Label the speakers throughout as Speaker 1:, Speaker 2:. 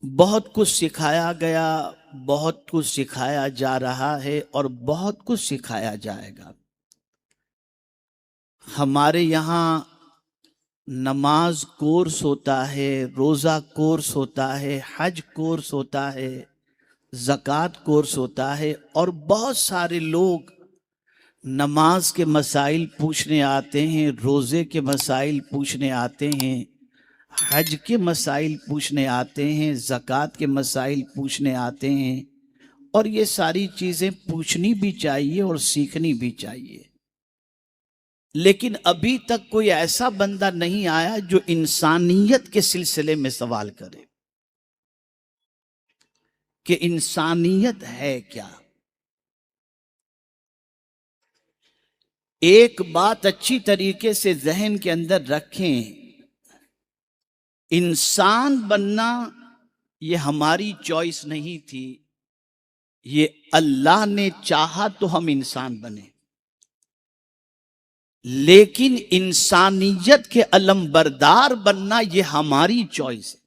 Speaker 1: بہت کچھ سکھایا گیا، بہت کچھ سکھایا جا رہا ہے اور بہت کچھ سکھایا جائے گا۔ ہمارے یہاں نماز کورس ہوتا ہے، روزہ کورس ہوتا ہے، حج کورس ہوتا ہے، زکوٰۃ کورس ہوتا ہے، اور بہت سارے لوگ نماز کے مسائل پوچھنے آتے ہیں، روزے کے مسائل پوچھنے آتے ہیں، حج کے مسائل پوچھنے آتے ہیں، زکوٰۃ کے مسائل پوچھنے آتے ہیں، اور یہ ساری چیزیں پوچھنی بھی چاہیے اور سیکھنی بھی چاہیے۔ لیکن ابھی تک کوئی ایسا بندہ نہیں آیا جو انسانیت کے سلسلے میں سوال کرے کہ انسانیت ہے کیا۔ ایک بات اچھی طریقے سے ذہن کے اندر رکھیں، انسان بننا یہ ہماری چوائس نہیں تھی، یہ اللہ نے چاہا تو ہم انسان بنے، لیکن انسانیت کے علمبردار بننا یہ ہماری چوائس ہے۔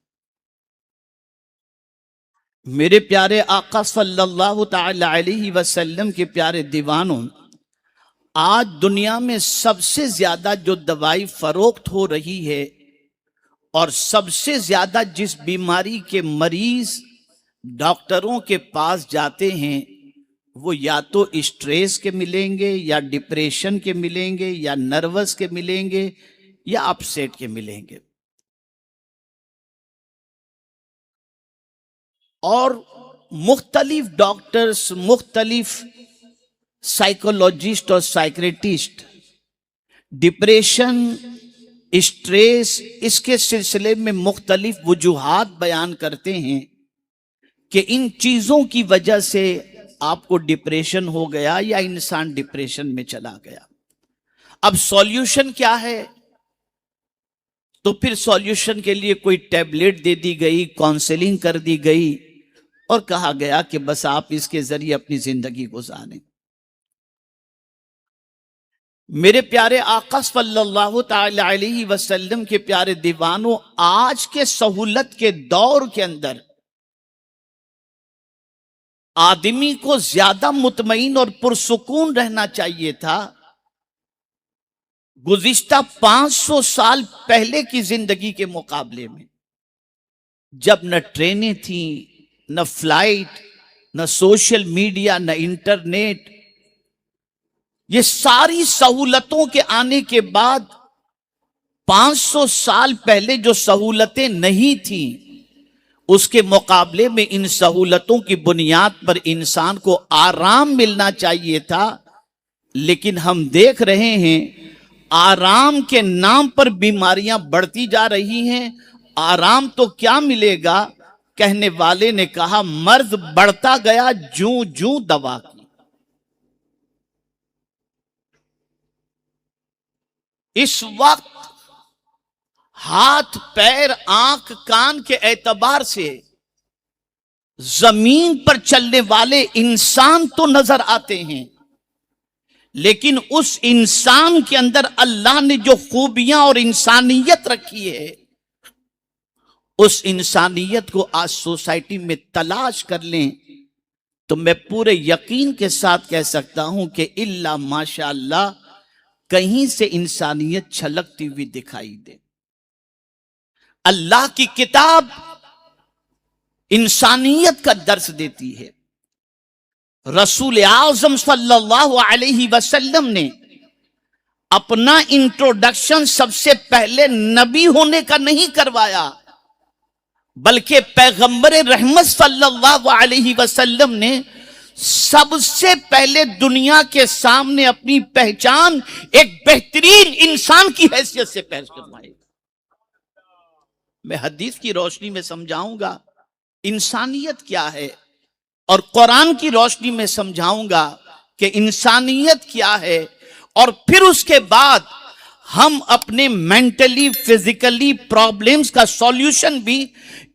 Speaker 1: میرے پیارے آقا صلی اللہ تعالی علیہ وسلم کے پیارے دیوانوں، آج دنیا میں سب سے زیادہ جو دوائی فروخت ہو رہی ہے اور سب سے زیادہ جس بیماری کے مریض ڈاکٹروں کے پاس جاتے ہیں، وہ یا تو اسٹریس کے ملیں گے، یا ڈپریشن کے ملیں گے، یا نروس کے ملیں گے، یا اپسیٹ کے ملیں گے۔ اور مختلف ڈاکٹرز، مختلف سائیکولوجسٹ اور سائیکریٹسٹ ڈپریشن، اسٹریس، اس کے سلسلے میں مختلف وجوہات بیان کرتے ہیں کہ ان چیزوں کی وجہ سے آپ کو ڈپریشن ہو گیا یا انسان ڈپریشن میں چلا گیا۔ اب سولیوشن کیا ہے؟ تو پھر سولیوشن کے لیے کوئی ٹیبلٹ دے دی گئی، کاؤنسلنگ کر دی گئی، اور کہا گیا کہ بس آپ اس کے ذریعے اپنی زندگی گزاریں۔ میرے پیارے آقا صلی اللہ تعالی علیہ وسلم کے پیارے دیوانوں، آج کے سہولت کے دور کے اندر آدمی کو زیادہ مطمئن اور پرسکون رہنا چاہیے تھا۔ گزشتہ 500 سال پہلے کی زندگی کے مقابلے میں، جب نہ ٹرینیں تھیں، نہ فلائٹ، نہ سوشل میڈیا، نہ انٹرنیٹ، یہ ساری سہولتوں کے آنے کے بعد 500 سال پہلے جو سہولتیں نہیں تھیں، اس کے مقابلے میں ان سہولتوں کی بنیاد پر انسان کو آرام ملنا چاہیے تھا۔ لیکن ہم دیکھ رہے ہیں آرام کے نام پر بیماریاں بڑھتی جا رہی ہیں۔ آرام تو کیا ملے گا؟ کہنے والے نے کہا مرض بڑھتا گیا جوں جوں دوا کی۔ اس وقت ہاتھ، پیر، آنکھ، کان کے اعتبار سے زمین پر چلنے والے انسان تو نظر آتے ہیں، لیکن اس انسان کے اندر اللہ نے جو خوبیاں اور انسانیت رکھی ہے، اس انسانیت کو آج سوسائٹی میں تلاش کر لیں تو میں پورے یقین کے ساتھ کہہ سکتا ہوں کہ الا ماشاء اللہ کہیں سے انسانیت چھلکتی ہوئی دکھائی دے۔ اللہ کی کتاب انسانیت کا درس دیتی ہے۔ رسول اعظم صلی اللہ علیہ وسلم نے اپنا انٹروڈکشن سب سے پہلے نبی ہونے کا نہیں کروایا، بلکہ پیغمبر رحمت صلی اللہ علیہ وسلم نے سب سے پہلے دنیا کے سامنے اپنی پہچان ایک بہترین انسان کی حیثیت سے پیش کروائی۔ میں حدیث کی روشنی میں سمجھاؤں گا انسانیت کیا ہے، اور قرآن کی روشنی میں سمجھاؤں گا کہ انسانیت کیا ہے، اور پھر اس کے بعد ہم اپنے مینٹلی، فزیکلی پرابلمز کا سولیوشن بھی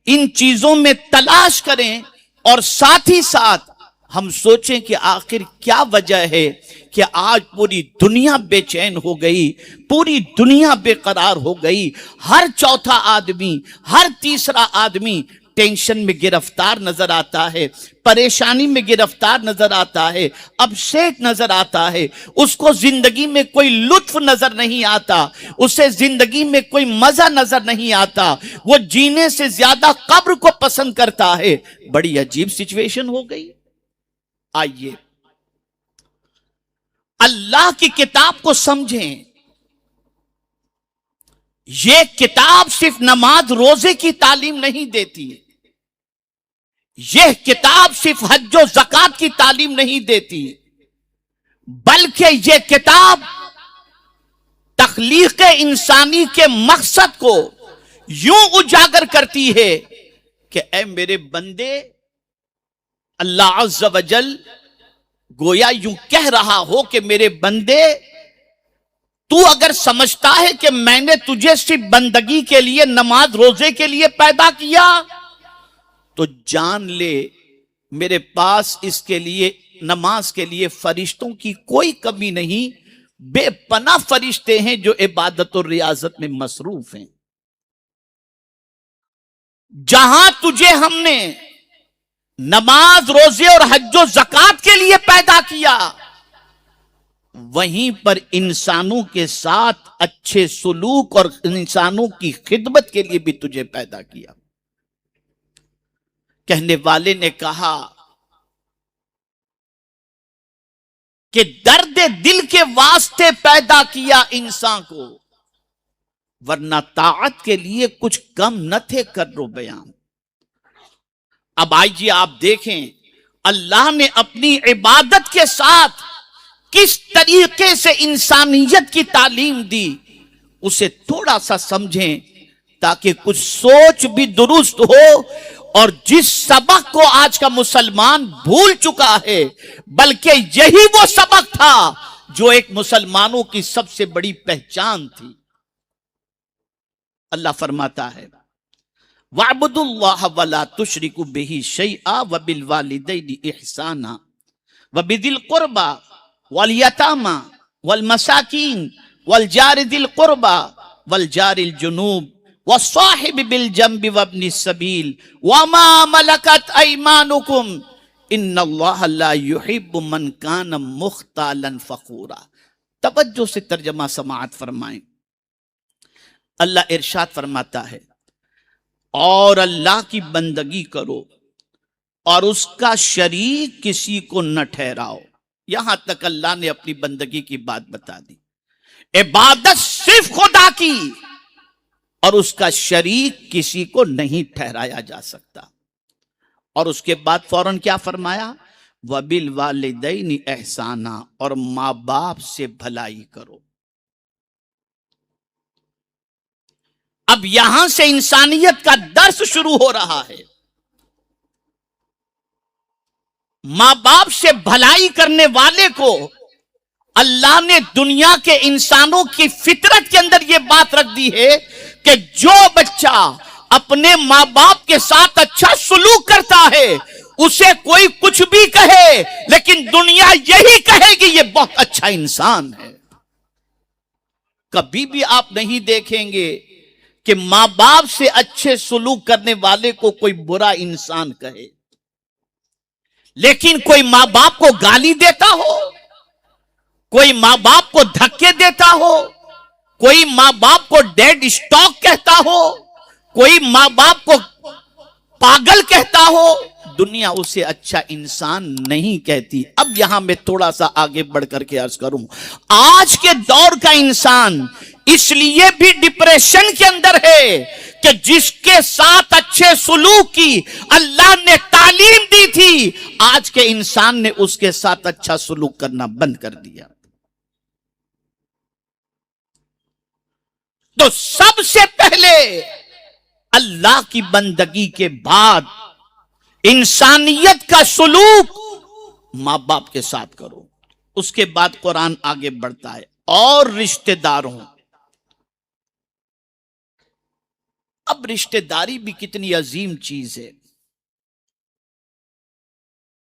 Speaker 1: ان چیزوں میں تلاش کریں، اور ساتھ ہی ساتھ ہم سوچیں کہ آخر کیا وجہ ہے کہ آج پوری دنیا بے چین ہو گئی، پوری دنیا بے قرار ہو گئی۔ ہر چوتھا آدمی، ہر تیسرا آدمی ٹینشن میں گرفتار نظر آتا ہے، پریشانی میں گرفتار نظر آتا ہے، اپسیٹ نظر آتا ہے، اس کو زندگی میں کوئی لطف نظر نہیں آتا، اسے زندگی میں کوئی مزہ نظر نہیں آتا، وہ جینے سے زیادہ قبر کو پسند کرتا ہے۔ بڑی عجیب سچویشن ہو گئی۔ آئیے اللہ کی کتاب کو سمجھیں۔ یہ کتاب صرف نماز روزے کی تعلیم نہیں دیتی، یہ کتاب صرف حج و زکوٰۃ کی تعلیم نہیں دیتی، بلکہ یہ کتاب تخلیق انسانی کے مقصد کو یوں اجاگر کرتی ہے کہ اے میرے بندے، اللہ عز و جل گویا یوں کہہ رہا ہو کہ میرے بندے، تو اگر سمجھتا ہے کہ میں نے تجھے صرف بندگی کے لیے، نماز روزے کے لیے پیدا کیا، تو جان لے میرے پاس اس کے لیے، نماز کے لیے فرشتوں کی کوئی کمی نہیں، بے پناہ فرشتے ہیں جو عبادت اور ریاضت میں مصروف ہیں۔ جہاں تجھے ہم نے نماز روزے اور حج و زکوٰۃ کے لیے پیدا کیا، وہیں پر انسانوں کے ساتھ اچھے سلوک اور انسانوں کی خدمت کے لیے بھی تجھے پیدا کیا۔ کہنے والے نے کہا کہ درد دل کے واسطے پیدا کیا انسان کو، ورنہ طاعت کے لیے کچھ کم نہ تھے کر و بیان۔ اب آئیے آپ دیکھیں اللہ نے اپنی عبادت کے ساتھ کس طریقے سے انسانیت کی تعلیم دی، اسے تھوڑا سا سمجھیں تاکہ کچھ سوچ بھی درست ہو، اور جس سبق کو آج کا مسلمان بھول چکا ہے، بلکہ یہی وہ سبق تھا جو ایک مسلمانوں کی سب سے بڑی پہچان تھی۔ اللہ فرماتا ہے وَاعْبُدُوا اللَّهَ وَلَا تُشْرِكُوا بِهِ شَيْئًا وَبِالْوَالِدَيْنِ إِحْسَانًا وَبِذِي الْقُرْبَى وَالْيَتَامَى وَالْمَسَاكِينِ وَالْجَارِ ذِي الْقُرْبَى وَالْجَارِ الْجُنُوبِ وَالصَّاحِبِ بِالْجَنبِ وَابْنِ السَّبِيلِ وَمَا مَلَكَتْ أَيْمَانُكُمْ إِنَّ اللَّهَ لَا يُحِبُّ مَنْ كَانَ مُخْتَالًا فَخُورًا۔ توجہ سے ترجمہ سماعت فرمائیں۔ اللہ ارشاد فرماتا ہے اور اللہ کی بندگی کرو اور اس کا شریک کسی کو نہ ٹھہراؤ۔ یہاں تک اللہ نے اپنی بندگی کی بات بتا دی۔ عبادت صرف خدا کی، اور اس کا شریک کسی کو نہیں ٹھہرایا جا سکتا۔ اور اس کے بعد فوراً کیا فرمایا؟ وَبِالْوَالِدَيْنِ إِحْسَانًا، اور ماں باپ سے بھلائی کرو۔ اب یہاں سے انسانیت کا درس شروع ہو رہا ہے۔ ماں باپ سے بھلائی کرنے والے کو اللہ نے دنیا کے انسانوں کی فطرت کے اندر یہ بات رکھ دی ہے کہ جو بچہ اپنے ماں باپ کے ساتھ اچھا سلوک کرتا ہے، اسے کوئی کچھ بھی کہے لیکن دنیا یہی کہے گی یہ بہت اچھا انسان ہے۔ کبھی بھی آپ نہیں دیکھیں گے کہ ماں باپ سے اچھے سلوک کرنے والے کو کوئی برا انسان کہے، لیکن کوئی ماں باپ کو گالی دیتا ہو، کوئی ماں باپ کو دھکے دیتا ہو، کوئی ماں باپ کو ڈیڈ اسٹاک کہتا ہو، کوئی ماں باپ کو پاگل کہتا ہو، دنیا اسے اچھا انسان نہیں کہتی۔ اب یہاں میں تھوڑا سا آگے بڑھ کر کے عرض کروں، آج کے دور کا انسان اس لیے بھی ڈپریشن کے اندر ہے کہ جس کے ساتھ اچھے سلوک کی اللہ نے تعلیم دی تھی، آج کے انسان نے اس کے ساتھ اچھا سلوک کرنا بند کر دیا۔ تو سب سے پہلے اللہ کی بندگی کے بعد انسانیت کا سلوک ماں باپ کے ساتھ کرو۔ اس کے بعد قرآن آگے بڑھتا ہے اور رشتہ داروں۔ اب رشتہ داری بھی کتنی عظیم چیز ہے۔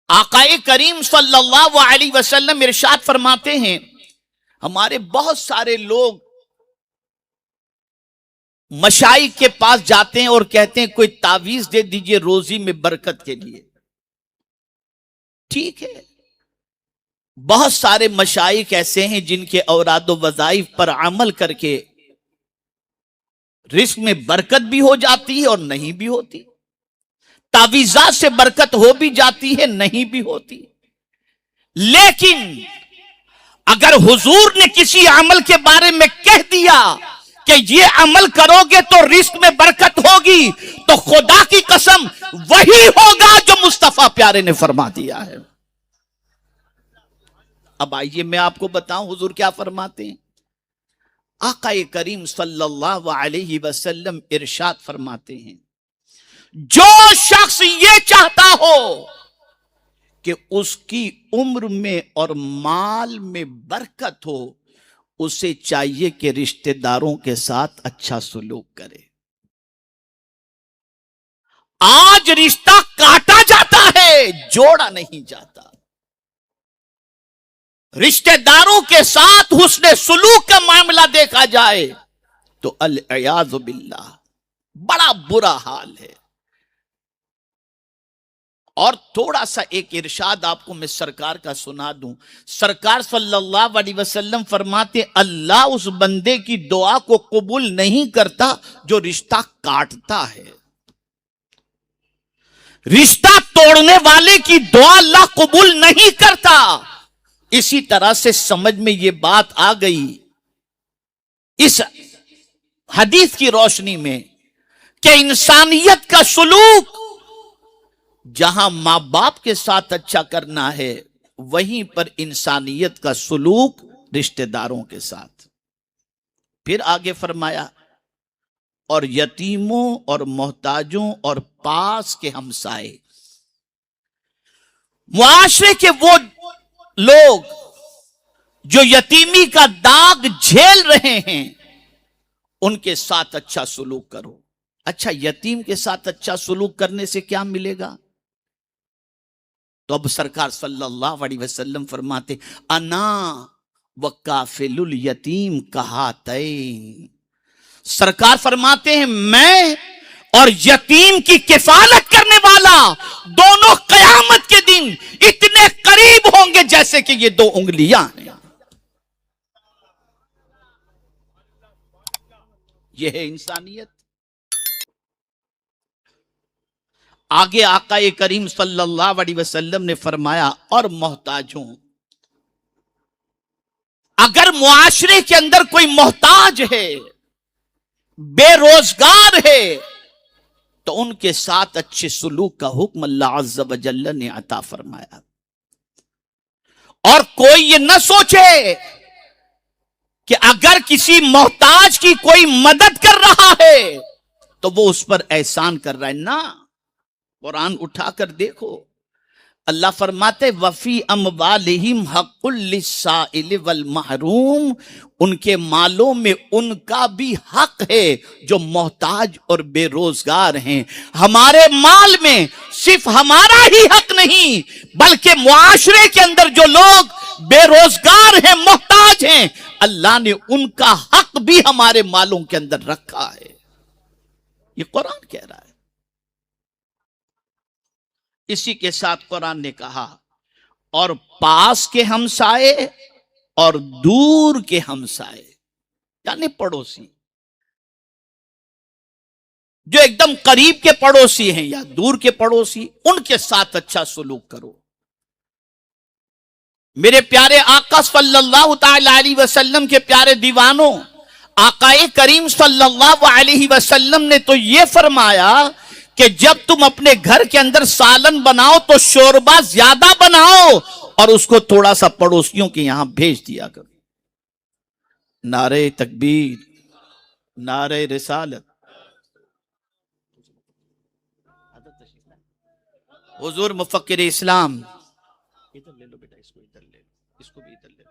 Speaker 1: آقا کریم صلی اللہ علیہ وسلم ارشاد فرماتے ہیں، ہمارے بہت سارے لوگ مشائخ کے پاس جاتے ہیں اور کہتے ہیں کوئی تعویذ دے دیجئے روزی میں برکت کے لیے. ٹھیک ہے، بہت سارے مشائخ ایسے ہیں جن کے اوراد و وظائف پر عمل کر کے رزق میں برکت بھی ہو جاتی ہے اور نہیں بھی ہوتی، تعویذات سے برکت ہو بھی جاتی ہے نہیں بھی ہوتی. لیکن اگر حضور نے کسی عمل کے بارے میں کہہ دیا کہ یہ عمل کرو گے تو رزق میں برکت ہوگی، تو خدا کی قسم وہی ہوگا جو مصطفیٰ پیارے نے فرما دیا ہے. اب آئیے میں آپ کو بتاؤں حضور کیا فرماتے ہیں. آقا کریم صلی اللہ علیہ وسلم ارشاد فرماتے ہیں، جو شخص یہ چاہتا ہو کہ اس کی عمر میں اور مال میں برکت ہو، اسے چاہیے کہ رشتہ داروں کے ساتھ اچھا سلوک کرے. آج رشتہ کاٹا جاتا ہے، جوڑا نہیں جاتا. رشتہ داروں کے ساتھ حسن سلوک کا معاملہ دیکھا جائے تو العیاذ باللہ بڑا برا حال ہے. اور تھوڑا سا ایک ارشاد آپ کو میں سرکار کا سنا دوں. سرکار صلی اللہ علیہ وسلم فرماتے اللہ اس بندے کی دعا کو قبول نہیں کرتا جو رشتہ کاٹتا ہے. رشتہ توڑنے والے کی دعا اللہ قبول نہیں کرتا. اسی طرح سے سمجھ میں یہ بات آ گئی اس حدیث کی روشنی میں کہ انسانیت کا سلوک جہاں ماں باپ کے ساتھ اچھا کرنا ہے، وہیں پر انسانیت کا سلوک رشتہ داروں کے ساتھ. پھر آگے فرمایا اور یتیموں اور محتاجوں اور پاس کے ہمسائے، معاشرے کے وہ لوگ جو یتیمی کا داغ جھیل رہے ہیں ان کے ساتھ اچھا سلوک کرو. اچھا، یتیم کے ساتھ اچھا سلوک کرنے سے کیا ملے گا؟ تو اب سرکار صلی اللہ علیہ وسلم فرماتے انا وکافل الیتیم کہاتین. سرکار فرماتے ہیں میں اور یتیم کی کفالت کرنے والا دونوں قیامت کے دن اتنے قریب ہوں گے جیسے کہ یہ دو انگلیاں ہیں. یہ ہے انسانیت. آگے آقا کریم صلی اللہ علیہ وسلم نے فرمایا اور محتاجوں، اگر معاشرے کے اندر کوئی محتاج ہے، بے روزگار ہے، تو ان کے ساتھ اچھے سلوک کا حکم اللہ عز و جل نے عطا فرمایا. اور کوئی یہ نہ سوچے کہ اگر کسی محتاج کی کوئی مدد کر رہا ہے تو وہ اس پر احسان کر رہا ہے. نہ، قرآن اٹھا کر دیکھو، اللہ فرماتے وفی اموالہم حق للسائل والمحروم، ان کے مالوں میں ان کا بھی حق ہے جو محتاج اور بے روزگار ہیں. ہمارے مال میں صرف ہمارا ہی حق نہیں بلکہ معاشرے کے اندر جو لوگ بے روزگار ہیں، محتاج ہیں، اللہ نے ان کا حق بھی ہمارے مالوں کے اندر رکھا ہے. یہ قرآن کہہ رہا ہے. اسی کے ساتھ قرآن نے کہا اور پاس کے ہمسائے اور دور کے ہمسائے، یعنی پڑوسی، جو ایک دم قریب کے پڑوسی ہیں یا دور کے پڑوسی، ان کے ساتھ اچھا سلوک کرو. میرے پیارے آقا صلی اللہ تعالی علیہ وسلم کے پیارے دیوانوں، آقا کریم صلی اللہ علیہ وسلم نے تو یہ فرمایا کہ جب تم اپنے گھر کے اندر سالن بناؤ تو شوربہ زیادہ بناؤ اور اس کو تھوڑا سا پڑوسیوں کے یہاں بھیج دیا کرو. نعرہ تکبیر، نعرہ رسالت. حضور مفکر اسلام، ادھر لے لو بیٹا، اس کو ادھر لے لو، اس کو بھی ادھر لے لو.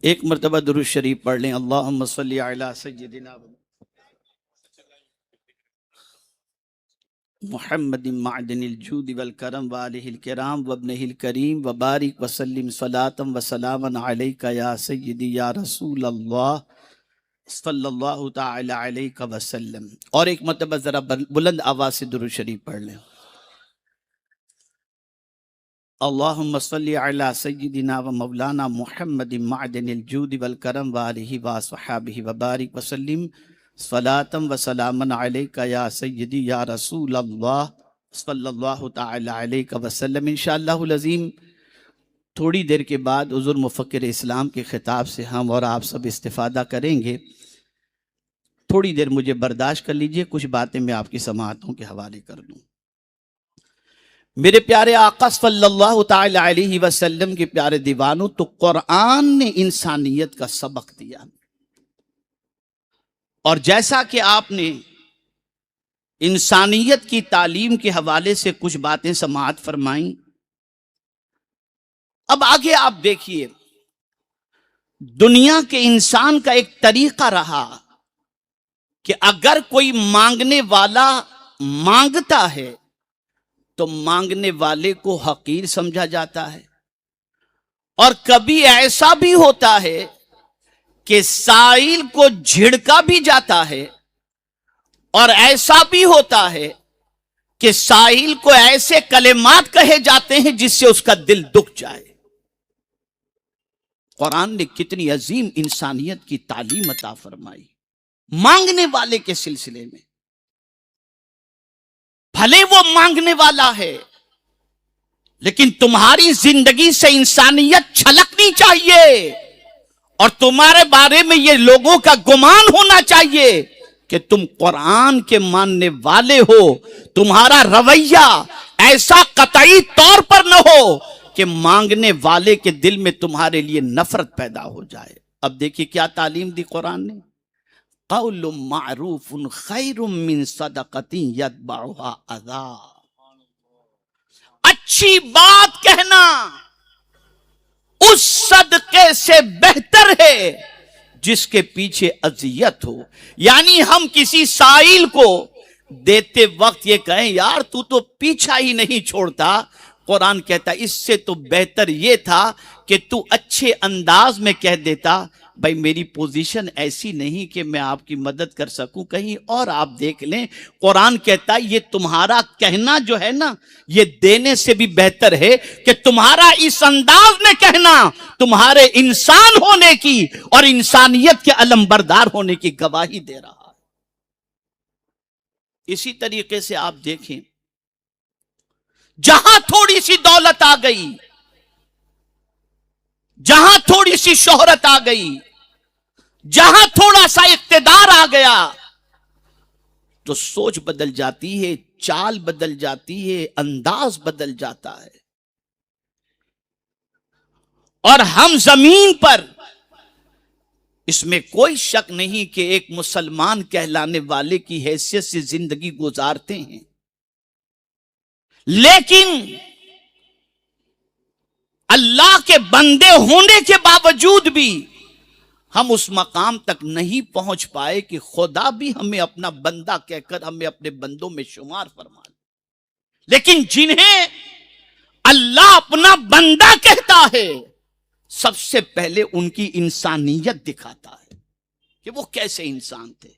Speaker 1: ایک مرتبہ درود شریف پڑھ لیں. اللہم صلی علی سیدنا محمد معدن الجود والکرم وآلہ الکرام وابنہ الکریم وبارک وسلم صلاة وسلاما علیک یا سیدی یا رسول اللہ صلی اللہ تعالی علیہ وسلم. اور ایک مرتبہ ذرا بلند آواز سے درود شریف پڑھ لیں. اللہم صلی علی سیدنا و مولانا محمد معدن الجود والکرم وآلہ وصحابہ وبارک وسلم صلاة و سلاما علیک یا سیدی یا رسول اللہ صلی اللہ تعالی علیہ وسلم. انشاءاللہ العظیم تھوڑی دیر کے بعد حضور مفکر اسلام کے خطاب سے ہم اور آپ سب استفادہ کریں گے. تھوڑی دیر مجھے برداشت کر لیجئے، کچھ باتیں میں آپ کی سماعتوں کے حوالے کر دوں. میرے پیارے آقا صلی اللہ تعالی علیہ وسلم کے پیارے دیوانوں، تو قرآن نے انسانیت کا سبق دیا، اور جیسا کہ آپ نے انسانیت کی تعلیم کے حوالے سے کچھ باتیں سماعت فرمائیں، اب آگے آپ دیکھیے دنیا کے انسان کا ایک طریقہ رہا کہ اگر کوئی مانگنے والا مانگتا ہے تو مانگنے والے کو حقیر سمجھا جاتا ہے، اور کبھی ایسا بھی ہوتا ہے کہ سائل کو جھڑکا بھی جاتا ہے، اور ایسا بھی ہوتا ہے کہ سائل کو ایسے کلمات کہے جاتے ہیں جس سے اس کا دل دکھ جائے. قرآن نے کتنی عظیم انسانیت کی تعلیم عطا فرمائی مانگنے والے کے سلسلے میں. بھلے وہ مانگنے والا ہے، لیکن تمہاری زندگی سے انسانیت چھلکنی چاہیے، اور تمہارے بارے میں یہ لوگوں کا گمان ہونا چاہیے کہ تم قرآن کے ماننے والے ہو. تمہارا رویہ ایسا قطعی طور پر نہ ہو کہ مانگنے والے کے دل میں تمہارے لیے نفرت پیدا ہو جائے. اب دیکھیے کیا تعلیم دی قرآن نے. قول معروف خیر من صدقۃ یتبعها اذی. اچھی بات کہنا اس صدقے سے بہتر ہے جس کے پیچھے اذیت ہو. یعنی ہم کسی سائل کو دیتے وقت یہ کہیں یار تو پیچھا ہی نہیں چھوڑتا، قرآن کہتا اس سے تو بہتر یہ تھا کہ تو اچھے انداز میں کہہ دیتا بھائی میری پوزیشن ایسی نہیں کہ میں آپ کی مدد کر سکوں. کہیں اور آپ دیکھ لیں قرآن کہتا ہے یہ تمہارا کہنا جو ہے نا یہ دینے سے بھی بہتر ہے کہ تمہارا اس انداز میں کہنا تمہارے انسان ہونے کی اور انسانیت کے علم بردار ہونے کی گواہی دے رہا ہے. اسی طریقے سے آپ دیکھیں جہاں تھوڑی سی دولت آ گئی، جہاں تھوڑی سی شہرت آ گئی، جہاں تھوڑا سا اقتدار آ گیا تو سوچ بدل جاتی ہے، چال بدل جاتی ہے، انداز بدل جاتا ہے. اور ہم زمین پر اس میں کوئی شک نہیں کہ ایک مسلمان کہلانے والے کی حیثیت سے زندگی گزارتے ہیں، لیکن اللہ کے بندے ہونے کے باوجود بھی ہم اس مقام تک نہیں پہنچ پائے کہ خدا بھی ہمیں اپنا بندہ کہہ کر ہمیں اپنے بندوں میں شمار فرما لے. لیکن جنہیں اللہ اپنا بندہ کہتا ہے سب سے پہلے ان کی انسانیت دکھاتا ہے کہ وہ کیسے انسان تھے.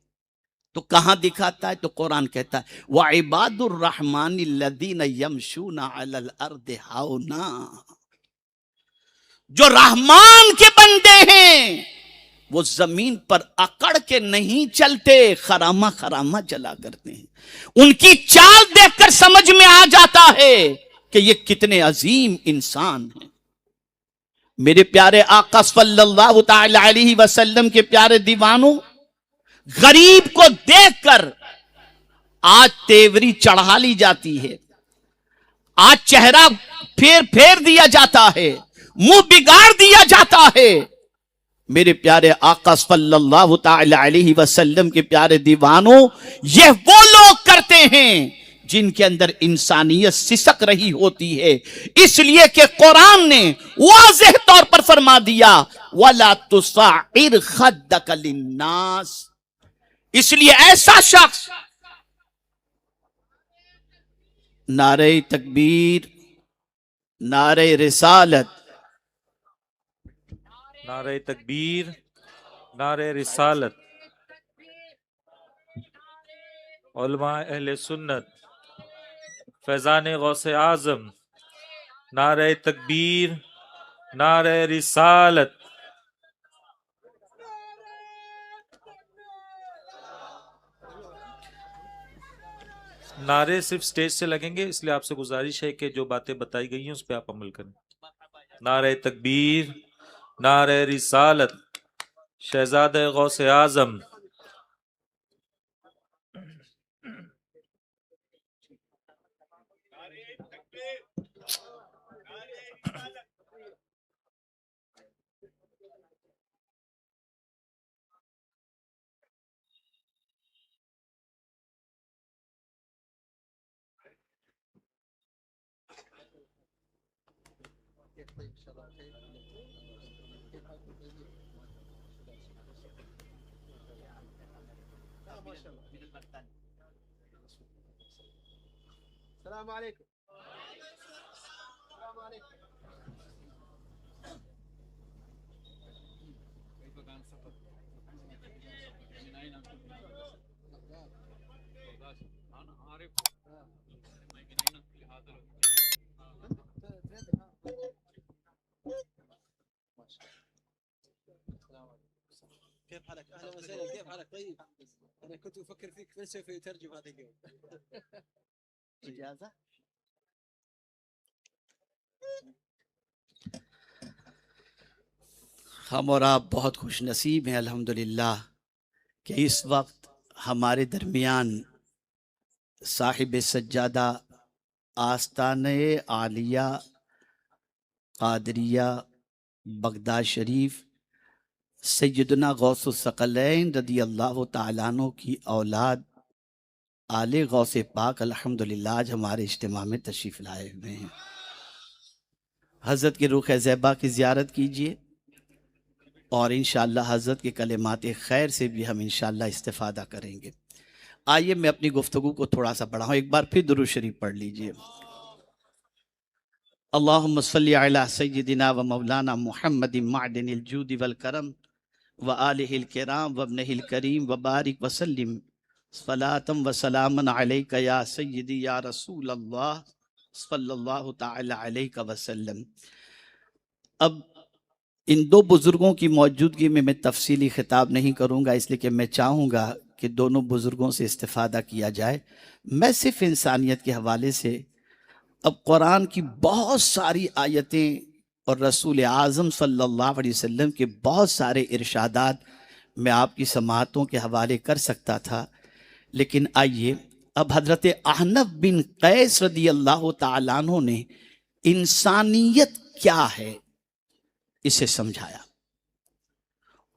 Speaker 1: تو کہاں دکھاتا ہے؟ تو قرآن کہتا ہے وَعِبَادُ الرَّحْمَنِ الَّذِينَ يَمْشُونَ عَلَى الْأَرْضِ هَوْنًا. جو رحمان کے بندے ہیں وہ زمین پر اکڑ کے نہیں چلتے، خرامہ خرامہ چلا کرتے ہیں. ان کی چال دیکھ کر سمجھ میں آ جاتا ہے کہ یہ کتنے عظیم انسان ہیں. میرے پیارے آقا صلی اللہ تعالی علیہ وسلم کے پیارے دیوانوں، غریب کو دیکھ کر آج تیوری چڑھا لی جاتی ہے، آج چہرہ پھیر دیا جاتا ہے، منہ بگاڑ دیا جاتا ہے. میرے پیارے آقا صلی اللہ تعالی علیہ وسلم کے پیارے دیوانوں، یہ وہ لوگ کرتے ہیں جن کے اندر انسانیت سسک رہی ہوتی ہے. اس لیے کہ قرآن نے واضح طور پر فرما دیا ولا تصعر خدك للناس. اس لیے ایسا شخص نعرہ تکبیر، نعرہ رسالت،
Speaker 2: نعرہ تکبیر، نعرہ رسالت، علماء اہل سنت، فیضان غوث اعظم، نعرہ تکبیر، نعرہ رسالت. نعرے صرف سٹیج سے لگیں گے، اس لیے آپ سے گزارش ہے کہ جو باتیں بتائی گئی ہیں اس پہ آپ عمل کریں. نعرہ تکبیر، نعرہ رسالت، شہزادہ غوث اعظم.
Speaker 3: السلام علیکم. السلام علیکم. كيف حالك؟ اهلا وسهلا. كيف حالك؟ طيب. انا كنت افكر فيك من سوف يترجم هذا اليوم. اجازه؟
Speaker 1: ہم اور آپ بہت خوش نصیب ہیں الحمدللہ کہ اس وقت ہمارے درمیان صاحب سجادہ آستانہ عالیہ قادریہ بغداد شریف سیدنا غوث الثقلین رضی اللہ تعالیٰ عنہ کی اولاد آل غوث پاک الحمدللہ آج ہمارے اجتماع میں تشریف لائے ہوئے ہیں. حضرت کے روح زیبا کی زیارت کیجئے اور انشاءاللہ حضرت کے کلمات خیر سے بھی ہم انشاءاللہ استفادہ کریں گے. آئیے میں اپنی گفتگو کو تھوڑا سا بڑھاؤں، ایک بار پھر درود شریف پڑھ لیجئے. اللہم صلی علی سیدنا و مولانا محمد معدن الجود والکرم وآلہ الکرام وابنہ الکریم وبارک وسلم صلاة و سلاما علیک یا سیدی یا رسول اللہ صلی اللہ تعالی علیہ وسلم. اب ان دو بزرگوں کی موجودگی میں تفصیلی خطاب نہیں کروں گا، اس لیے کہ میں چاہوں گا کہ دونوں بزرگوں سے استفادہ کیا جائے. میں صرف انسانیت کے حوالے سے اب قرآن کی بہت ساری آیتیں اور رسول اعظم صلی اللہ علیہ وسلم کے بہت سارے ارشادات میں آپ کی سماعتوں کے حوالے کر سکتا تھا، لیکن آئیے اب حضرت احنف بن قیس رضی اللہ تعالیٰ عنہ نے انسانیت کیا ہے اسے سمجھایا.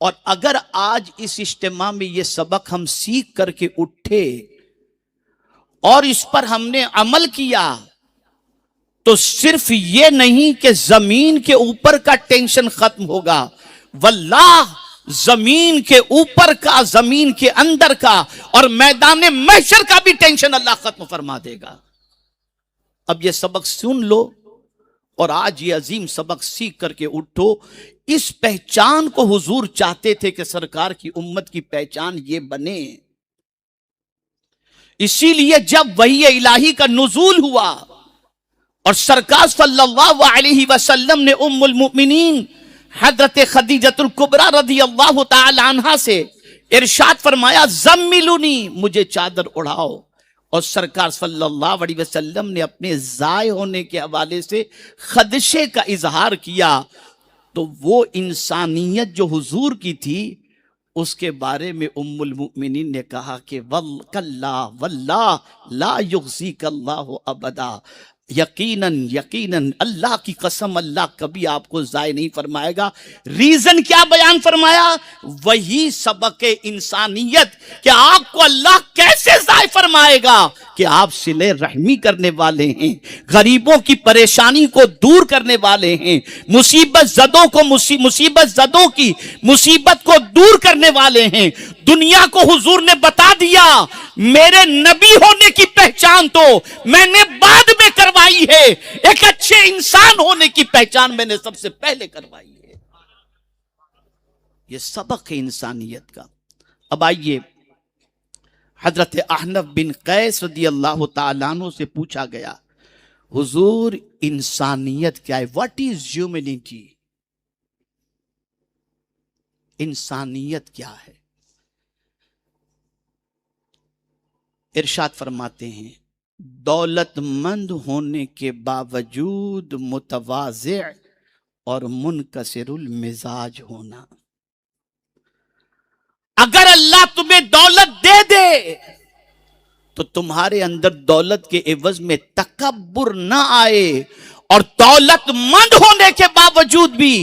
Speaker 1: اور اگر آج اس اجتماع میں یہ سبق ہم سیکھ کر کے اٹھے اور اس پر ہم نے عمل کیا تو صرف یہ نہیں کہ زمین کے اوپر کا ٹینشن ختم ہوگا، واللہ زمین کے اوپر کا، زمین کے اندر کا اور میدان محشر کا بھی ٹینشن اللہ ختم فرما دے گا. اب یہ سبق سن لو اور آج یہ عظیم سبق سیکھ کر کے اٹھو. اس پہچان کو حضور چاہتے تھے کہ سرکار کی امت کی پہچان یہ بنے. اسی لیے جب وحی الہی کا نزول ہوا اور سرکار صلی اللہ علیہ وسلم نے ام المؤمنین حضرت خدیجۃ الکبریٰ رضی اللہ تعالی عنہا سے ارشاد فرمایا زملونی، مجھے چادر اڑاؤ، اور سرکار صلی اللہ علیہ وسلم نے اپنے ضائع ہونے کے حوالے سے خدشے کا اظہار کیا، تو وہ انسانیت جو حضور کی تھی اس کے بارے میں ام المؤمنین نے کہا کہ واللہ لا یخزیک اللہ ابدا، یقیناً یقیناً اللہ کی قسم اللہ کبھی آپ کو ضائع نہیں فرمائے گا. ریزن کیا بیان فرمایا؟ وہی سبق انسانیت کہ آپ کو اللہ کیسے ضائع فرمائے گا کہ آپ صلہ رحمی کرنے والے ہیں، غریبوں کی پریشانی کو دور کرنے والے ہیں، مصیبت زدوں کو مصیبت زدوں کی مصیبت کو دور کرنے والے ہیں. دنیا کو حضور نے بتا دیا میرے نبی ہونے کی پہچان تو میں نے بعد میں کروائی ہے، ایک اچھے انسان ہونے کی پہچان میں نے سب سے پہلے کروائی ہے. یہ سبق ہے انسانیت کا. اب آئیے حضرت احنف بن قیس رضی اللہ تعالیٰ عنہ سے پوچھا گیا حضور انسانیت کیا ہے؟ What is humanity? انسانیت کیا ہے؟ ارشاد فرماتے ہیں دولت مند ہونے کے باوجود متواضع اور منکسر المزاج ہونا. اگر اللہ تمہیں دولت دے دے تو تمہارے اندر دولت کے عوض میں تکبر نہ آئے، اور دولت مند ہونے کے باوجود بھی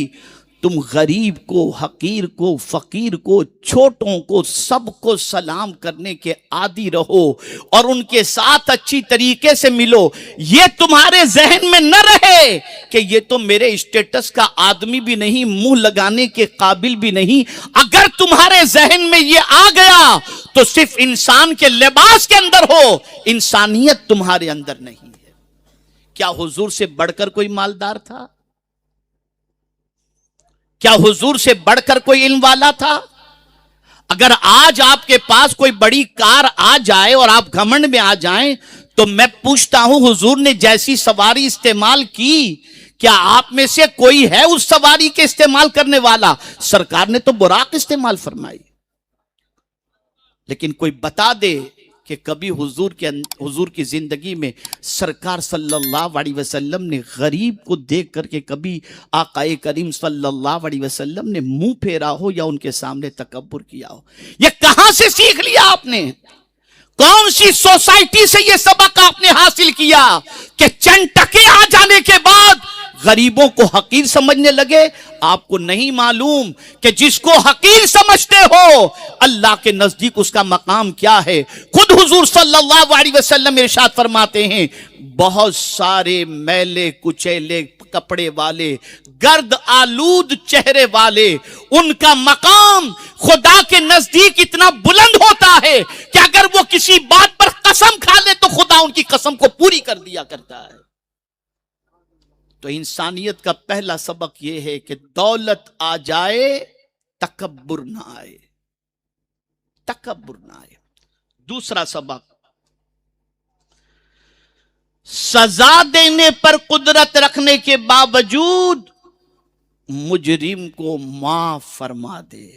Speaker 1: تم غریب کو، حقیر کو، فقیر کو، چھوٹوں کو، سب کو سلام کرنے کے عادی رہو اور ان کے ساتھ اچھی طریقے سے ملو. یہ تمہارے ذہن میں نہ رہے کہ یہ تو میرے اسٹیٹس کا آدمی بھی نہیں، منہ لگانے کے قابل بھی نہیں. اگر تمہارے ذہن میں یہ آ گیا تو صرف انسان کے لباس کے اندر ہو، انسانیت تمہارے اندر نہیں ہے. کیا حضور سے بڑھ کر کوئی مالدار تھا؟ کیا حضور سے بڑھ کر کوئی علم والا تھا؟ اگر آج آپ کے پاس کوئی بڑی کار آ جائے اور آپ گھمنڈ میں آ جائیں تو میں پوچھتا ہوں حضور نے جیسی سواری استعمال کی، کیا آپ میں سے کوئی ہے اس سواری کے استعمال کرنے والا؟ سرکار نے تو براق استعمال فرمائی. لیکن کوئی بتا دے کہ کبھی حضور کی زندگی میں سرکار صلی اللہ علیہ وسلم نے غریب کو دیکھ کر کے کبھی آقا کریم صلی اللہ علیہ وسلم نے منہ پھیرا ہو یا ان کے سامنے تکبر کیا ہو؟ یہ کہاں سے سیکھ لیا آپ نے؟ کون سی سوسائٹی سے یہ سبق آپ نے حاصل کیا کہ چند ٹکے آ جانے کے بعد غریبوں کو حقیر سمجھنے لگے؟ آپ کو نہیں معلوم کہ جس کو حقیر سمجھتے ہو اللہ کے نزدیک اس کا مقام کیا ہے؟ خود حضور صلی اللہ علیہ وسلم ارشاد فرماتے ہیں بہت سارے میلے کچیلے کپڑے والے، گرد آلود چہرے والے، ان کا مقام خدا کے نزدیک اتنا بلند ہوتا ہے کہ اگر وہ کسی بات پر قسم کھا لے تو خدا ان کی قسم کو پوری کر دیا کرتا ہے. تو انسانیت کا پہلا سبق یہ ہے کہ دولت آ جائے تکبر نہ آئے، تکبر نہ آئے. دوسرا سبق، سزا دینے پر قدرت رکھنے کے باوجود مجرم کو معاف فرما دے.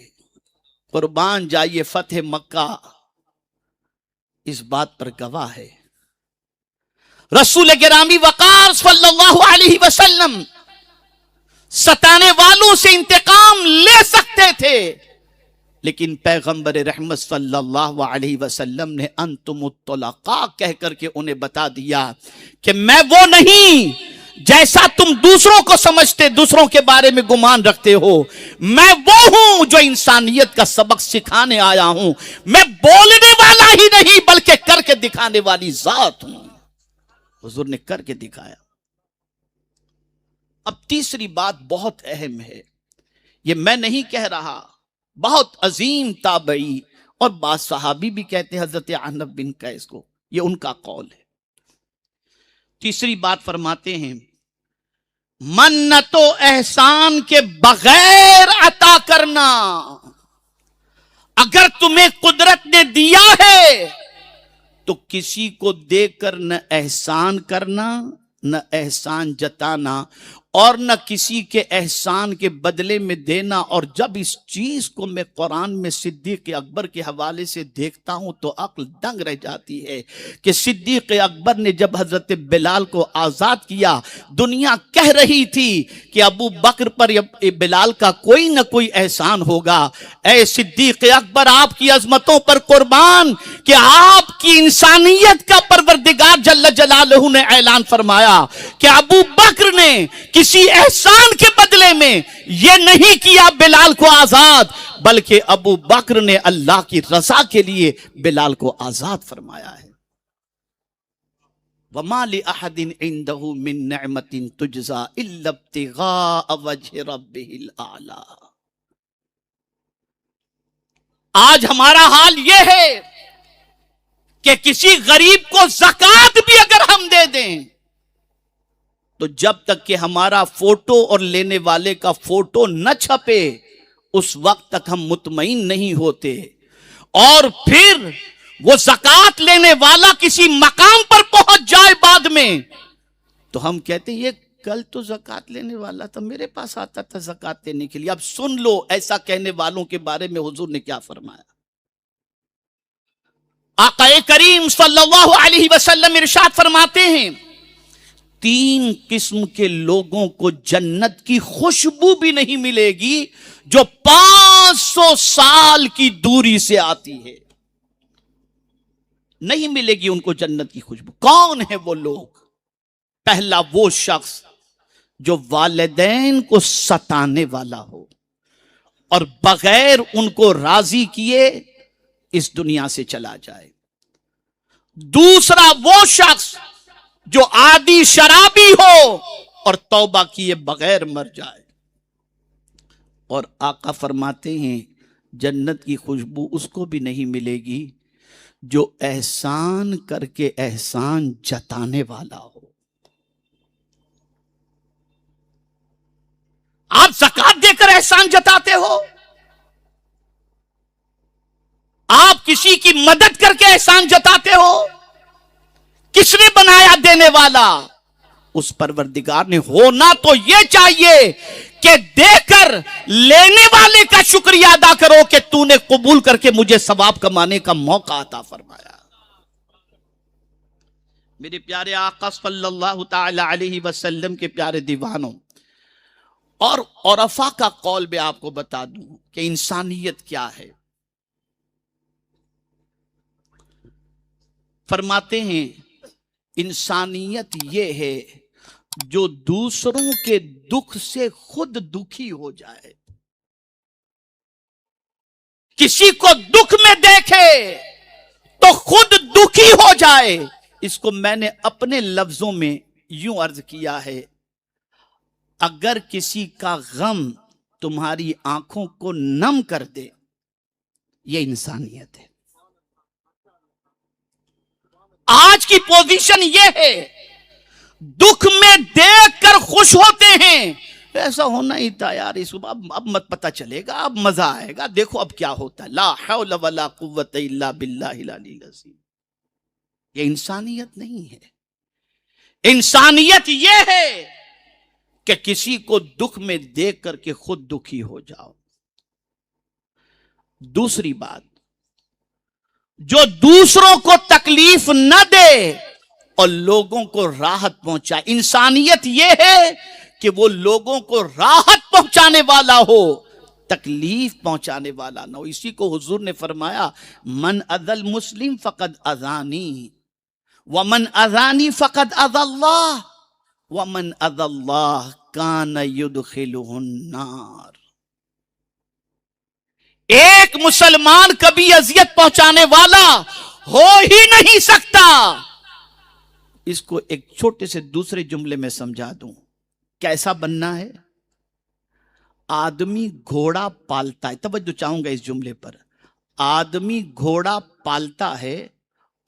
Speaker 1: قربان جائیے فتح مکہ اس بات پر گواہ ہے. رسول گرامی وقار صلی اللہ علیہ وسلم ستانے والوں سے انتقام لے سکتے تھے، لیکن پیغمبر رحمت صلی اللہ علیہ وسلم نے انتم الطلقاء کہہ کر کے انہیں بتا دیا کہ میں وہ نہیں جیسا تم دوسروں کو سمجھتے، دوسروں کے بارے میں گمان رکھتے ہو. میں وہ ہوں جو انسانیت کا سبق سکھانے آیا ہوں. میں بولنے والا ہی نہیں بلکہ کر کے دکھانے والی ذات ہوں. حضور نے کر کے دکھایا. اب تیسری بات بہت اہم ہے، یہ میں نہیں کہہ رہا، بہت عظیم تابعی اور بعض صحابی بھی کہتے ہیں حضرت احنف بن قیس کو، یہ ان کا قول ہے. تیسری بات فرماتے ہیں منت و احسان کے بغیر عطا کرنا. اگر تمہیں قدرت نے دیا ہے تو کسی کو دے کر نہ احسان کرنا نہ احسان جتانا، اور نہ کسی کے احسان کے بدلے میں دینا. اور جب اس چیز کو میں قرآن میں صدیق اکبر کے حوالے سے دیکھتا ہوں تو عقل دنگ رہ جاتی ہے کہ صدیق اکبر نے جب حضرت بلال کو آزاد کیا، دنیا کہہ رہی تھی کہ ابو بکر پر بلال کا کوئی نہ کوئی احسان ہوگا. اے صدیق اکبر، آپ کی عظمتوں پر قربان کہ آپ کی انسانیت کا پروردگار جل جلالہ نے اعلان فرمایا کہ ابو بکر نے کسی احسان کے بدلے میں یہ نہیں کیا بلال کو آزاد، بلکہ ابو بکر نے اللہ کی رضا کے لیے بلال کو آزاد فرمایا ہے. وَمَا لِأَحَدٍ عِندَهُ مِن نِعْمَةٍ تُجْزَى إِلَّا ابْتِغَاءَ وَجْهِ رَبِّهِ الْأَعْلَى. آج ہمارا حال یہ ہے کہ کسی غریب کو زکوٰۃ بھی اگر ہم دے دیں تو جب تک کہ ہمارا فوٹو اور لینے والے کا فوٹو نہ چھپے اس وقت تک ہم مطمئن نہیں ہوتے. اور پھر وہ زکوٰۃ لینے والا کسی مقام پر پہنچ جائے بعد میں تو ہم کہتے ہیں یہ کل تو زکوٰۃ لینے والا تھا، میرے پاس آتا تھا زکوٰۃ دینے کے لیے. اب سن لو ایسا کہنے والوں کے بارے میں حضور نے کیا فرمایا. آقا کریم صلی اللہ علیہ وسلم ارشاد فرماتے ہیں 3 قسم کے لوگوں کو جنت کی خوشبو بھی نہیں ملے گی جو 500 سال کی دوری سے آتی ہے. نہیں ملے گی ان کو جنت کی خوشبو. کون ہے وہ لوگ؟ پہلا وہ شخص جو والدین کو ستانے والا ہو اور بغیر ان کو راضی کیے اس دنیا سے چلا جائے. دوسرا وہ شخص جو عادی شرابی ہو اور توبہ کیے بغیر مر جائے. اور آقا فرماتے ہیں جنت کی خوشبو اس کو بھی نہیں ملے گی جو احسان کر کے احسان جتانے والا ہو. آپ زکوٰۃ دے کر احسان جتاتے ہو، آپ کسی کی مدد کر کے احسان جتاتے ہو. کس نے بنایا دینے والا؟ اس پروردگار نے. ہونا تو یہ چاہیے کہ دے کر لینے والے کا شکریہ ادا کرو کہ تو نے قبول کر کے مجھے ثواب کمانے کا موقع عطا فرمایا. میرے پیارے آقا صلی اللہ تعالی علیہ وسلم کے پیارے دیوانوں، اور عرفاء کا قول بھی آپ کو بتا دوں کہ انسانیت کیا ہے. فرماتے ہیں انسانیت یہ ہے جو دوسروں کے دکھ سے خود دکھی ہو جائے. کسی کو دکھ میں دیکھے تو خود دکھی ہو جائے. اس کو میں نے اپنے لفظوں میں یوں عرض کیا ہے، اگر کسی کا غم تمہاری آنکھوں کو نم کر دے یہ انسانیت ہے. آج کی پوزیشن یہ ہے دکھ میں دیکھ کر خوش ہوتے ہیں. ایسا ہونا ہی تھا یار، اس اب مت پتہ چلے گا، اب مزہ آئے گا، دیکھو اب کیا ہوتا ہے. لا حول ولا قوت الا باللہ العلی العظیم. یہ انسانیت نہیں ہے. انسانیت یہ ہے کہ کسی کو دکھ میں دیکھ کر کے خود دکھی ہو جاؤ. دوسری بات، جو دوسروں کو تکلیف نہ دے اور لوگوں کو راحت پہنچائے. انسانیت یہ ہے کہ وہ لوگوں کو راحت پہنچانے والا ہو، تکلیف پہنچانے والا نہ ہو. اسی کو حضور نے فرمایا من اذى المسلم فقد اذانی ومن اذانی فقد اذى اللہ ومن اذى اللہ کان يدخلہ النار. ایک مسلمان کبھی اذیت پہنچانے والا ہو ہی نہیں سکتا. اس کو ایک چھوٹے سے دوسرے جملے میں سمجھا دوں. کیسا بننا ہے؟ آدمی گھوڑا پالتا ہے. توجہ چاہوں گا اس جملے پر. آدمی گھوڑا پالتا ہے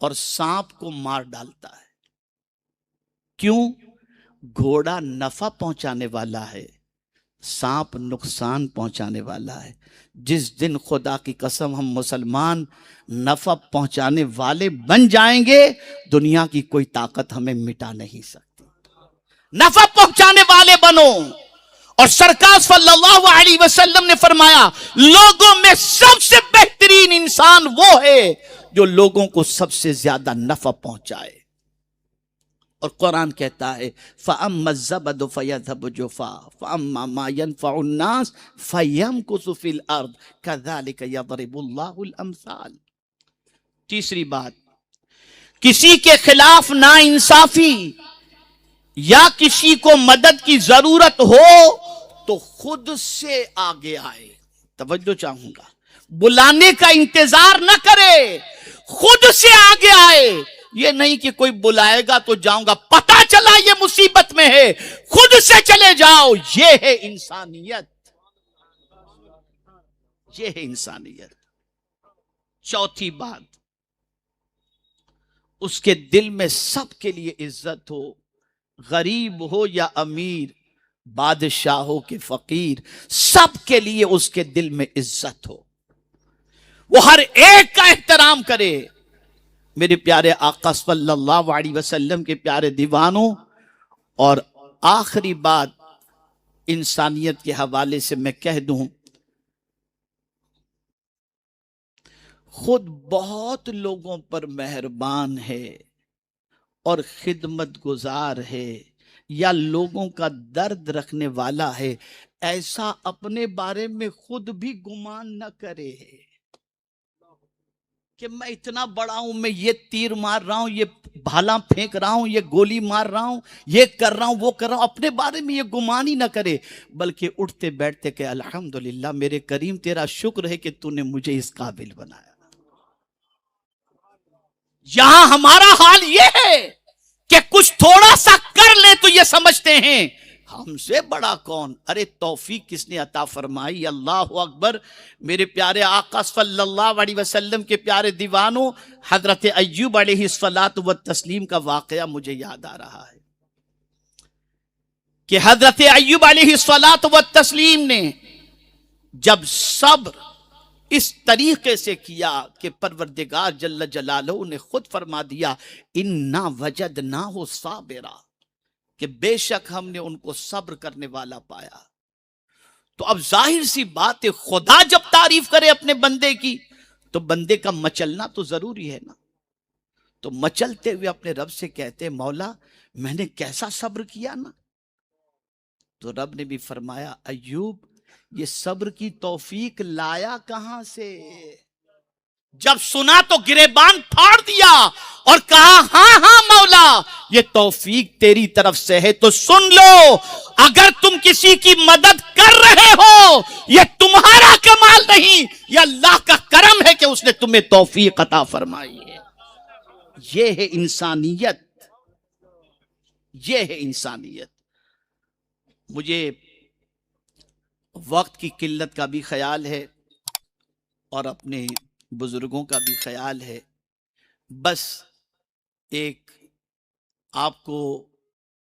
Speaker 1: اور سانپ کو مار ڈالتا ہے. کیوں؟ گھوڑا نفع پہنچانے والا ہے، سانپ نقصان پہنچانے والا ہے. جس دن خدا کی قسم ہم مسلمان نفع پہنچانے والے بن جائیں گے، دنیا کی کوئی طاقت ہمیں مٹا نہیں سکتی. نفع پہنچانے والے بنو. اور سرکار صلی اللہ علیہ وسلم نے فرمایا لوگوں میں سب سے بہترین انسان وہ ہے جو لوگوں کو سب سے زیادہ نفع پہنچائے. اور قرآن کہتا ہے فَأَمَّا الزَّبَدُ فَيَذْهَبُ جُفَاءً فَأَمَّا مَا يَنْفَعُ النَّاسَ فَيَمْكُثُ فِي الْأَرْضِ كَذَلِكَ يَضْرِبُ اللَّهُ الْأَمْثَالَ. تیسری بات، کسی کے خلاف ناانصافی یا کسی کو مدد کی ضرورت ہو تو خود سے آگے آئے. توجہ چاہوں گا، بلانے کا انتظار نہ کرے، خود سے آگے آئے. یہ نہیں کہ کوئی بلائے گا تو جاؤں گا، پتہ چلا یہ مصیبت میں ہے، خود سے چلے جاؤ. یہ ہے انسانیت، یہ ہے انسانیت. چوتھی بات، اس کے دل میں سب کے لیے عزت ہو، غریب ہو یا امیر، بادشاہ ہو کہ فقیر، سب کے لیے اس کے دل میں عزت ہو، وہ ہر ایک کا احترام کرے. میرے پیارے آقا صلی اللہ علیہ وسلم کے پیارے دیوانوں، اور آخری بات انسانیت کے حوالے سے میں کہہ دوں، خود بہت لوگوں پر مہربان ہے اور خدمت گزار ہے یا لوگوں کا درد رکھنے والا ہے، ایسا اپنے بارے میں خود بھی گمان نہ کرے کہ میں اتنا بڑا ہوں، میں یہ تیر مار رہا ہوں، یہ بھالا پھینک رہا ہوں، یہ گولی مار رہا ہوں، یہ کر رہا ہوں، وہ کر رہا ہوں. اپنے بارے میں یہ گمان ہی نہ کرے، بلکہ اٹھتے بیٹھتے کہ الحمدللہ میرے کریم تیرا شکر ہے کہ تو نے مجھے اس قابل بنایا. یہاں ہمارا حال یہ ہے کہ کچھ تھوڑا سا کر لیں تو یہ سمجھتے ہیں ہم سے بڑا کون. ارے توفیق کس نے عطا فرمائی؟ اللہ اکبر. میرے پیارے آقا صلی اللہ علیہ وسلم کے پیارے دیوانوں، حضرت ایوب علیہ الصلاۃ والتسلیم کا واقعہ مجھے یاد آ رہا ہے کہ حضرت ایوب علیہ الصلاۃ والتسلیم نے جب صبر اس طریقے سے کیا کہ پروردگار جل جلالہ نے خود فرما دیا اِنَّا وَجَدْنَاهُ صَابِرًا، کہ بے شک ہم نے ان کو صبر کرنے والا پایا. تو اب ظاہر سی بات ہے، خدا جب تعریف کرے اپنے بندے کی تو بندے کا مچلنا تو ضروری ہے نا. تو مچلتے ہوئے اپنے رب سے کہتے مولا میں نے کیسا صبر کیا نا. تو رب نے بھی فرمایا ایوب یہ صبر کی توفیق لایا کہاں سے؟ جب سنا تو گریبان پھاڑ دیا اور کہا ہاں ہاں مولا یہ توفیق تیری طرف سے ہے. تو سن لو، اگر تم کسی کی مدد کر رہے ہو یہ تمہارا کمال نہیں، یہ اللہ کا کرم ہے کہ اس نے تمہیں توفیق عطا فرمائی ہے. یہ ہے انسانیت، یہ ہے انسانیت. مجھے وقت کی قلت کا بھی خیال ہے اور اپنے بزرگوں کا بھی خیال ہے. بس ایک آپ کو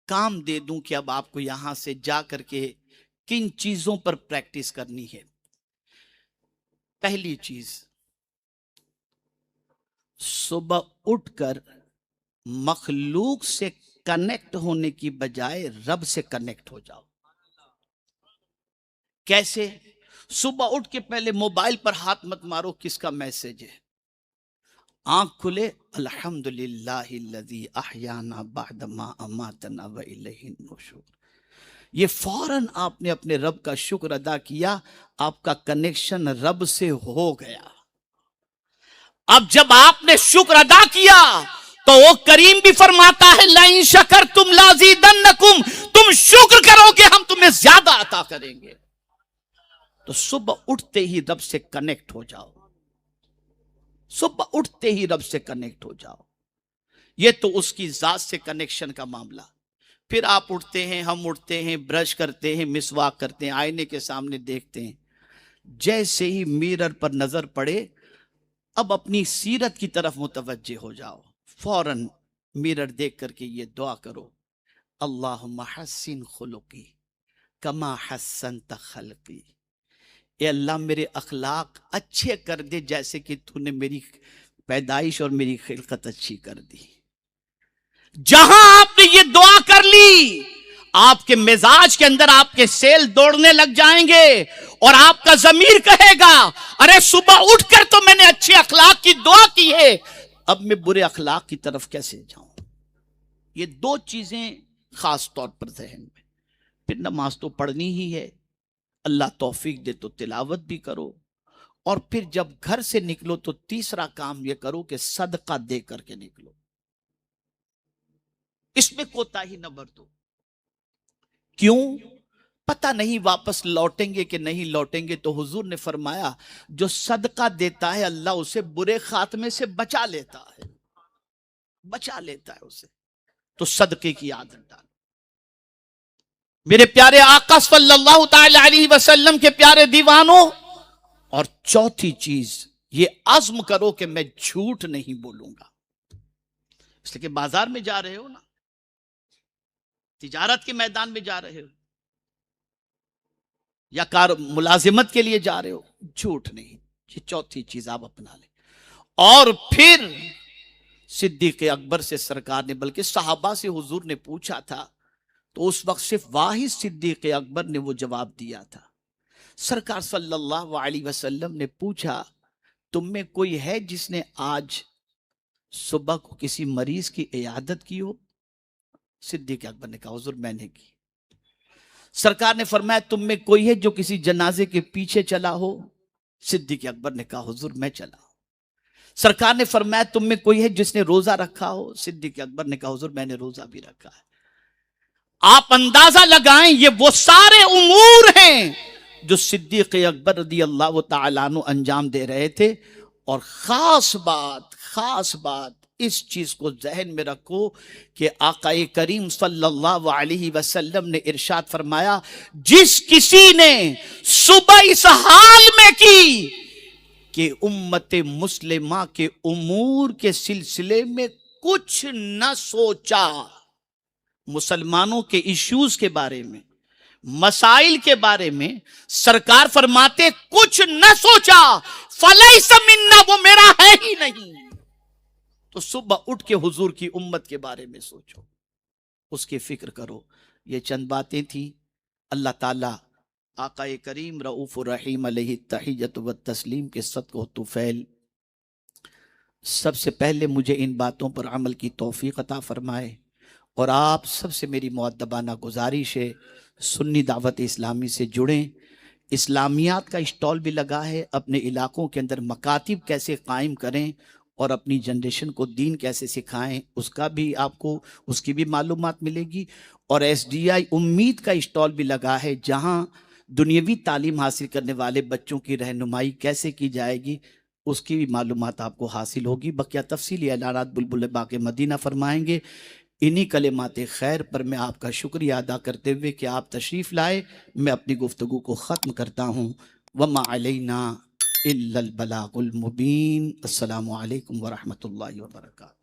Speaker 1: کام دے دوں کہ اب آپ کو یہاں سے جا کر کے کن چیزوں پر پریکٹس کرنی ہے. پہلی چیز، صبح اٹھ کر مخلوق سے کنیکٹ ہونے کی بجائے رب سے کنیکٹ ہو جاؤ. کیسے؟ صبح اٹھ کے پہلے موبائل پر ہاتھ مت مارو کس کا میسج ہے. آنکھ کھلے الحمدللہ الذی احیانا بعد ما اماتنا والیہ النشور، یہ فوراً آپ نے اپنے رب کا شکر ادا کیا، آپ کا کنیکشن رب سے ہو گیا. اب جب آپ نے شکر ادا کیا تو وہ کریم بھی فرماتا ہے لَإِن شَكَرْتُمْ لَأَزِيدَنَّكُمْ، تم شکر کرو گے ہم تمہیں زیادہ عطا کریں گے. تو صبح اٹھتے ہی رب سے کنیکٹ ہو جاؤ، صبح اٹھتے ہی رب سے کنیکٹ ہو جاؤ. یہ تو اس کی ذات سے کنیکشن کا معاملہ. پھر آپ اٹھتے ہیں، ہم اٹھتے ہیں، برش کرتے ہیں، مسواک کرتے ہیں، آئینے کے سامنے دیکھتے ہیں. جیسے ہی میرر پر نظر پڑے اب اپنی سیرت کی طرف متوجہ ہو جاؤ. فوراً میرر دیکھ کر کے یہ دعا کرو اللہم حسن خلقی کما حسنت خلقی، اے اللہ میرے اخلاق اچھے کر دے جیسے کہ تو نے میری پیدائش اور میری خلقت اچھی کر دی. جہاں آپ نے یہ دعا کر لی آپ کے مزاج کے اندر آپ کے سیل دوڑنے لگ جائیں گے اور آپ کا ضمیر کہے گا ارے صبح اٹھ کر تو میں نے اچھے اخلاق کی دعا کی ہے، اب میں برے اخلاق کی طرف کیسے جاؤں؟ یہ دو چیزیں خاص طور پر ذہن میں. پھر نماز تو پڑھنی ہی ہے، اللہ توفیق دے تو تلاوت بھی کرو، اور پھر جب گھر سے نکلو تو تیسرا کام یہ کرو کہ صدقہ دے کر کے نکلو، اس میں کوتاہی نہ برتو. کیوں؟ پتہ نہیں واپس لوٹیں گے کہ نہیں لوٹیں گے. تو حضور نے فرمایا جو صدقہ دیتا ہے اللہ اسے برے خاتمے سے بچا لیتا ہے، بچا لیتا ہے اسے. تو صدقے کی عادت ڈالو. میرے پیارے آقا صلی اللہ تعالی علیہ وسلم کے پیارے دیوانوں، اور چوتھی چیز یہ عزم کرو کہ میں جھوٹ نہیں بولوں گا. اس لیے کہ بازار میں جا رہے ہو نا، تجارت کے میدان میں جا رہے ہو یا ملازمت کے لیے جا رہے ہو، جھوٹ نہیں. یہ چوتھی چیز آپ اپنا لیں. اور پھر صدیق اکبر سے سرکار نے، بلکہ صحابہ سے حضور نے پوچھا تھا تو اس وقت صرف واحد صدیق اکبر نے وہ جواب دیا تھا. سرکار صلی اللہ علیہ وسلم نے پوچھا تم میں کوئی ہے جس نے آج صبح کو کسی مریض کی عیادت کی ہو؟ صدیق اکبر نے کہا حضور میں نے کی. سرکار نے فرمایا تم میں کوئی ہے جو کسی جنازے کے پیچھے چلا ہو؟ صدیق اکبر نے کہا حضور میں چلا ہوں. سرکار نے فرمایا تم میں کوئی ہے جس نے روزہ رکھا ہو؟ صدیق اکبر نے کہا حضور میں نے روزہ بھی رکھا ہے. آپ اندازہ لگائیں یہ وہ سارے امور ہیں جو صدیق اکبر رضی اللہ تعالیٰ عنہ انجام دے رہے تھے. اور خاص بات اس چیز کو ذہن میں رکھو کہ آقا کریم صلی اللہ علیہ وسلم نے ارشاد فرمایا جس کسی نے صبح اس حال میں کی کہ امت مسلمہ کے امور کے سلسلے میں کچھ نہ سوچا، مسلمانوں کے ایشوز کے بارے میں، مسائل کے بارے میں سرکار فرماتے کچھ نہ سوچا، فلیس منا، وہ میرا ہے ہی نہیں. تو صبح اٹھ کے حضور کی امت کے بارے میں سوچو، اس کی فکر کرو. یہ چند باتیں تھیں. اللہ تعالیٰ آقا کریم رؤوف الرحیم علیہ التحیۃ والتسلیم کے صدقہ و طفیل سب سے پہلے مجھے ان باتوں پر عمل کی توفیق عطا فرمائے. اور آپ سب سے میری مؤدبانہ گزارش ہے سنی دعوت اسلامی سے جڑیں. اسلامیات کا اسٹال بھی لگا ہے، اپنے علاقوں کے اندر مکاتب کیسے قائم کریں اور اپنی جنریشن کو دین کیسے سکھائیں اس کا بھی آپ کو اس کی بھی معلومات ملے گی. اور SDI امید کا اسٹال بھی لگا ہے جہاں دنیاوی تعلیم حاصل کرنے والے بچوں کی رہنمائی کیسے کی جائے گی اس کی بھی معلومات آپ کو حاصل ہوگی. بقیہ تفصیلی اعلانات بلبل باغ مدینہ فرمائیں گے. انہی کلمات خیر پر میں آپ کا شکریہ ادا کرتے ہوئے کہ آپ تشریف لائے میں اپنی گفتگو کو ختم کرتا ہوں. وما علینا الا البلاغ المبین. السلام علیکم ورحمۃ اللہ وبرکاتہ.